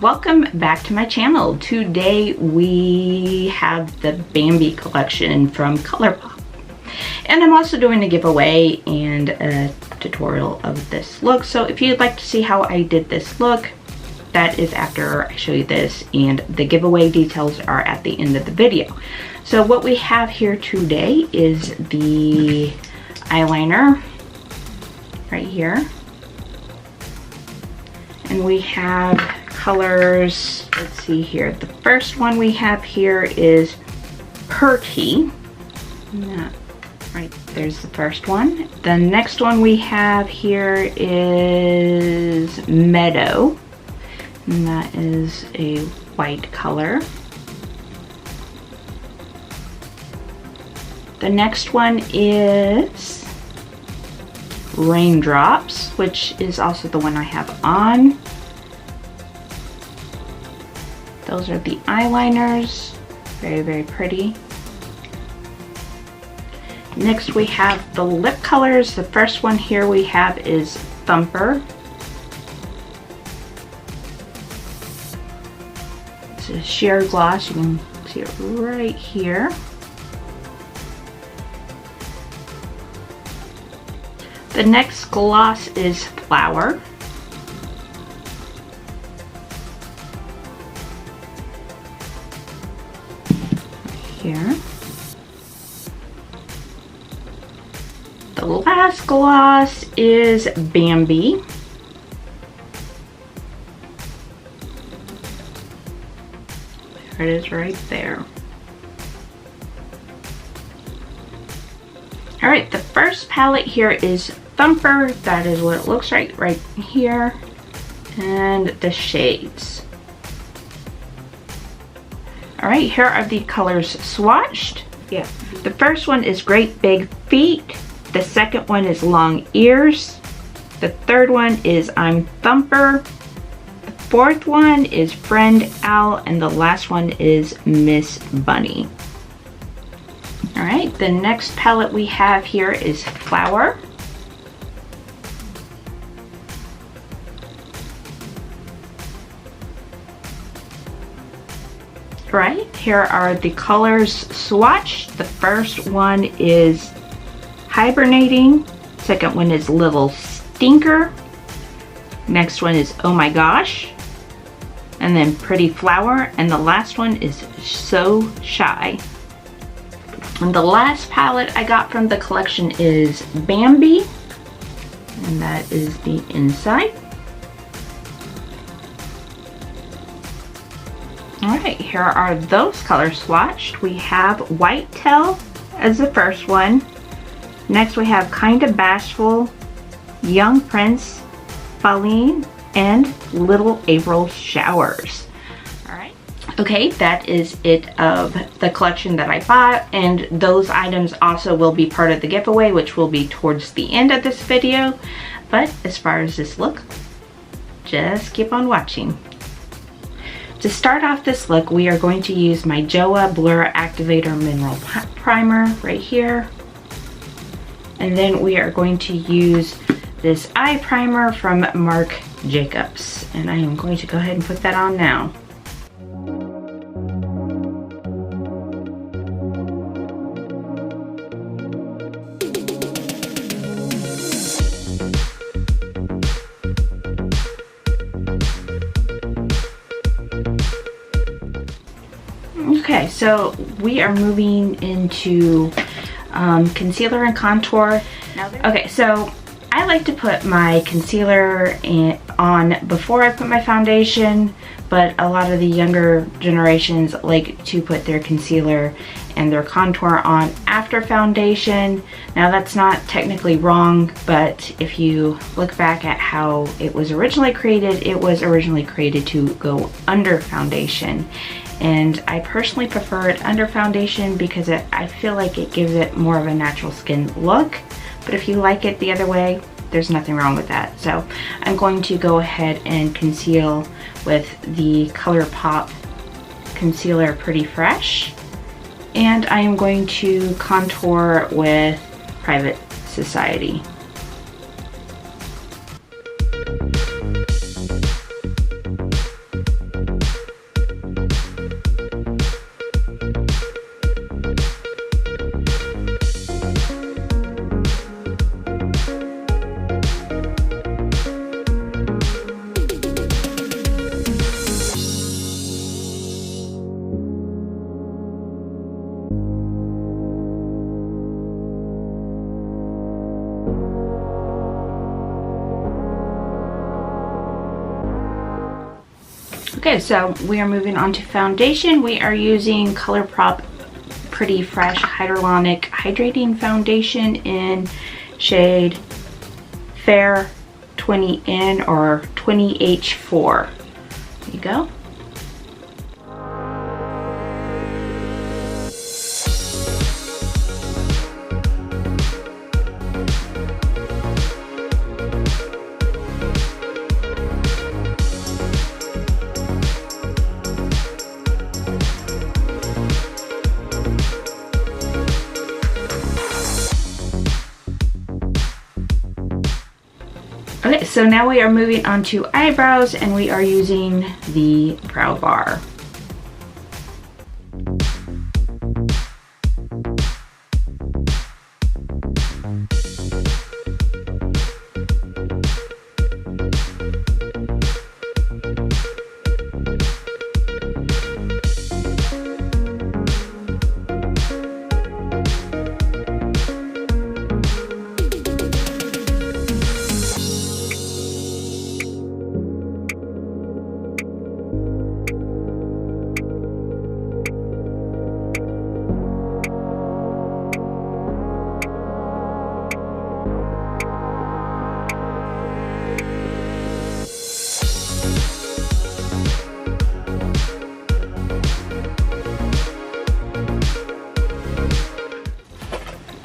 welcome back to my channel. Today we have the Bambi collection from ColourPop, and I'm also doing a giveaway and a tutorial of this look. So if you'd like to see how I did this look, that is after I show you this, and the giveaway details are at the end of the video. So what we have here today is the eyeliner right here, and we have colors. Let's see here. The first one we have here is Perky. Right, there's the first one. The next one we have here is Meadow, and that is a white color. The next one is Raindrops, which is also the one I have on. Those are the eyeliners. Very, very pretty. Next we have the lip colors. The first one here we have is Thumper. It's a sheer gloss. You can see it right here. The next gloss is Flower. Here. The last gloss is Bambi. There it is right there. Alright, the first palette here is Thumper. That is what it looks like right here. And the shades. Alright, here are the colors swatched. Yeah. The first one is Great Big Feet. The second one is Long Ears. The third one is I'm Thumper. The fourth one is Friend Owl. And the last one is Miss Bunny. Alright, the next palette we have here is Flower. Right, here are the colors swatched. The first one is Hibernating. Second one is Little Stinker. Next one is Oh My Gosh. And then Pretty Flower. And the last one is So Shy. And the last palette I got from the collection is Bambi. And that is the inside. Alright, here are those colors swatched. We have Whitetail as the first one. Next we have Kinda Bashful, Young Prince, Pauline, and Little April Showers. Alright. Okay, that is it of the collection that I bought, and those items also will be part of the giveaway, which will be towards the end of this video. But as far as this look, just keep on watching. To start off this look, we are going to use my Joa Blur Activator Mineral Primer right here. And then we are going to use this eye primer from Marc Jacobs. And I am going to go ahead and put that on now. Okay, so we are moving into concealer and contour. Okay, so I like to put my concealer on before I put my foundation, but a lot of the younger generations like to put their concealer and their contour on after foundation. Now that's not technically wrong, but if you look back at how it was originally created to go under foundation. And I personally prefer it under foundation because I feel like it gives it more of a natural skin look. But if you like it the other way, there's nothing wrong with that. So I'm going to go ahead and conceal with the ColourPop Concealer Pretty Fresh. And I am going to contour with Private Society. Okay, so we are moving on to foundation. We are using ColourPop Pretty Fresh Hyaluronic Hydrating Foundation in shade Fair 20N or 20H4. There you go. Okay, so now we are moving on to eyebrows, and we are using the brow bar.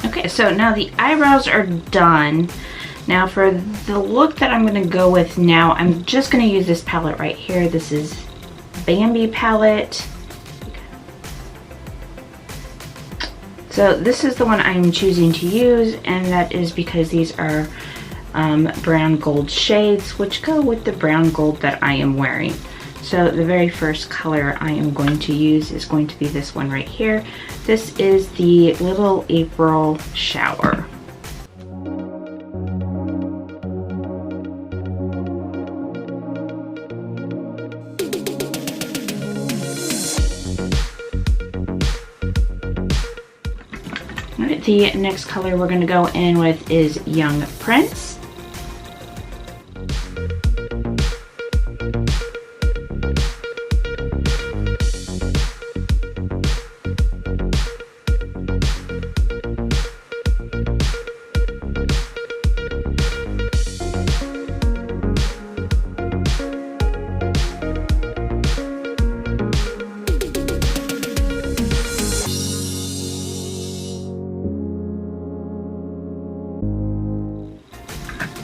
Okay, so now the eyebrows are done. Now for the look that I'm going to go with now, I'm just going to use this palette right here. This is Bambi palette. So this is the one I'm choosing to use, and that is because these are brown gold shades, which go with the brown gold that I am wearing. So the very first color I am going to use is going to be this one right here. This is the Little April Shower. Alright, the next color we're going to go in with is Young Prince.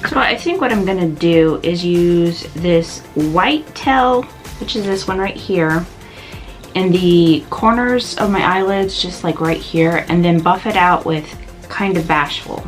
So I think what I'm going to do is use this white tail, which is this one right here, in the corners of my eyelids, just like right here, and then buff it out with Kind of Bashful.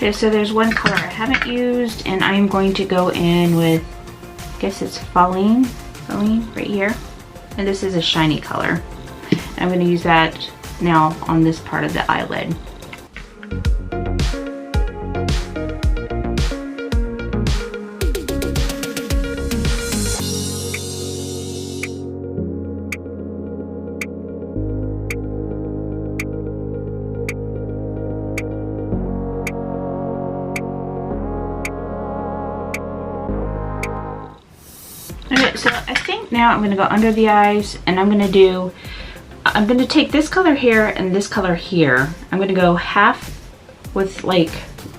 Okay, so there's one color I haven't used, and I'm going to go in with, I guess it's Falling right here. And this is a shiny color. I'm going to use that now on this part of the eyelid. Okay, so I think now I'm going to go under the eyes, and I'm going to take this color here and this color here. I'm going to go half with like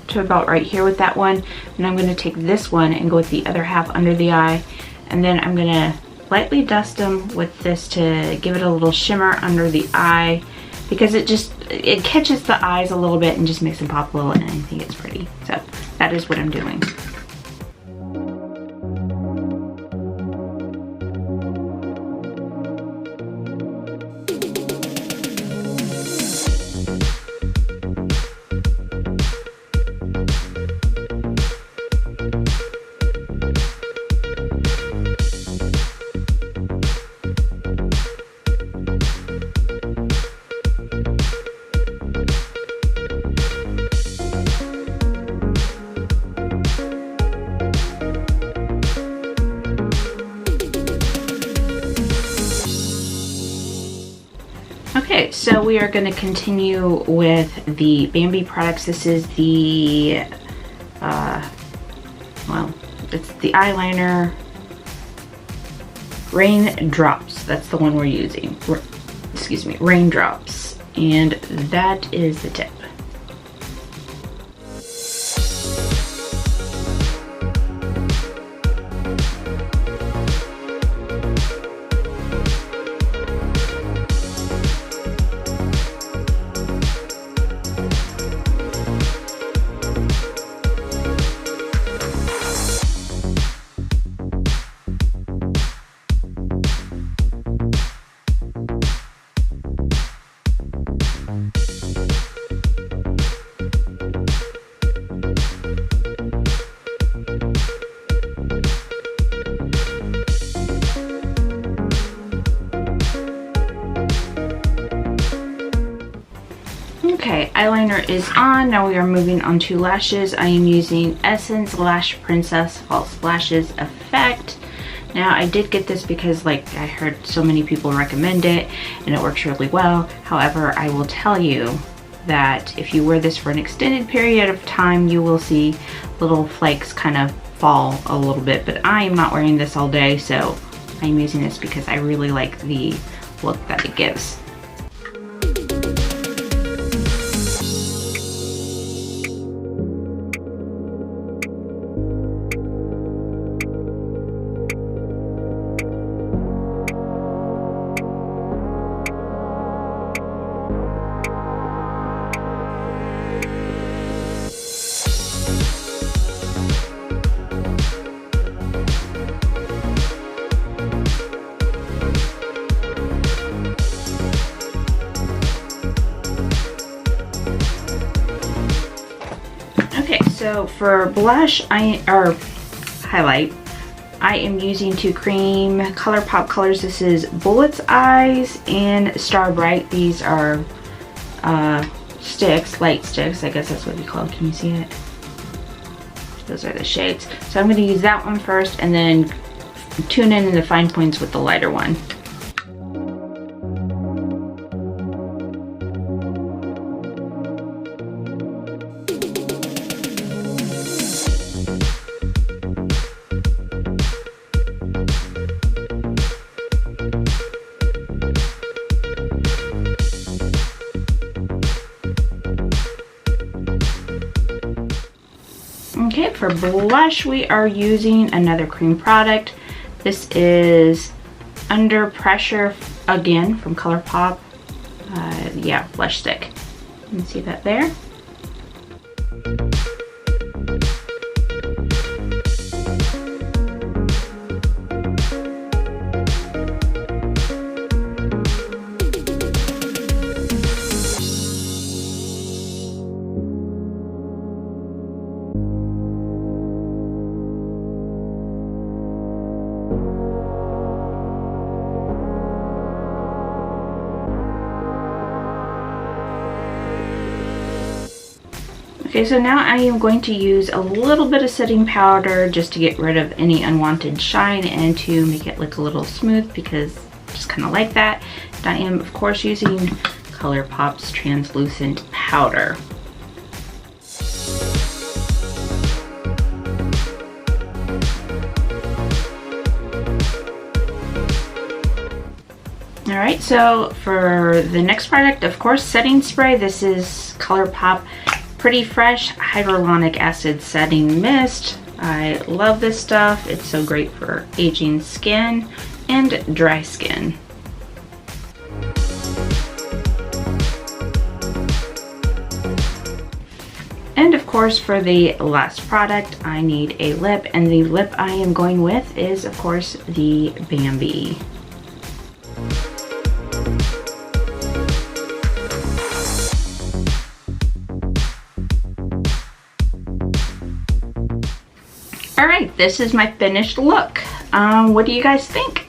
to about right here with that one, and I'm going to take this one and go with the other half under the eye, and then I'm going to lightly dust them with this to give it a little shimmer under the eye, because it catches the eyes a little bit and just makes them pop a little, and I think it's pretty. So that is what I'm doing. so we are going to continue with the Bambi products. This is the, well, it's the eyeliner Raindrops. That's the one we're using. Excuse me, Raindrops. And that is the tip. Okay, eyeliner is on. Now we are moving on to lashes. I am using Essence Lash Princess False Lashes Effect. Now I did get this because like I heard so many people recommend it and it works really well. However, I will tell you that if you wear this for an extended period of time, you will see little flakes kind of fall a little bit, but I am not wearing this all day, so I'm using this because I really like the look that it gives. Okay, so for blush, highlight, I am using to cream ColourPop colors. This is Bullet's Eyes and Star Bright. These are sticks, light sticks, I guess that's what you call it. Can you see it? Those are the shades. So I'm going to use that one first and then tune in the fine points with the lighter one. Okay, for blush, we are using another cream product. This is Under Pressure, again, from ColourPop. Yeah, blush stick. You can see that there. Okay, so now I am going to use a little bit of setting powder just to get rid of any unwanted shine and to make it look a little smooth because I just kind of like that. And I am, of course, using ColourPop's translucent powder. Alright, so for the next product, of course, setting spray. This is ColourPop Pretty Fresh Hyaluronic Acid Setting Mist. I love this stuff. It's so great for aging skin and dry skin. And of course, for the last product, I need a lip, and the lip I am going with is, of course, the Bambi. Alright, this is my finished look. What do you guys think?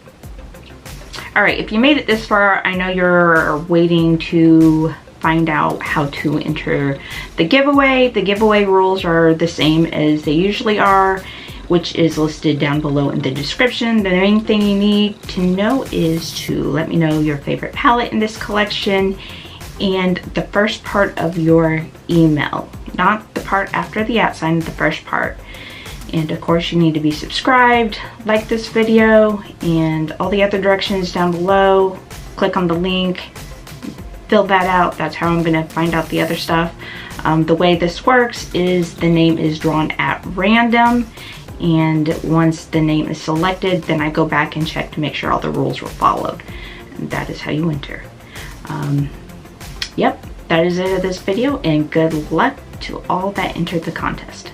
Alright, if you made it this far, I know you're waiting to find out how to enter the giveaway. The giveaway rules are the same as they usually are, which is listed down below in the description. The main thing you need to know is to let me know your favorite palette in this collection and the first part of your email, not the part after the @ sign, the first part. And of course you need to be subscribed, like this video, and all the other directions down below. Click on the link, fill that out. That's how I'm gonna find out the other stuff. The way this works is the name is drawn at random, and once the name is selected, then I go back and check to make sure all the rules were followed. And that is how you enter. Yep, that is it of this video, and good luck to all that entered the contest.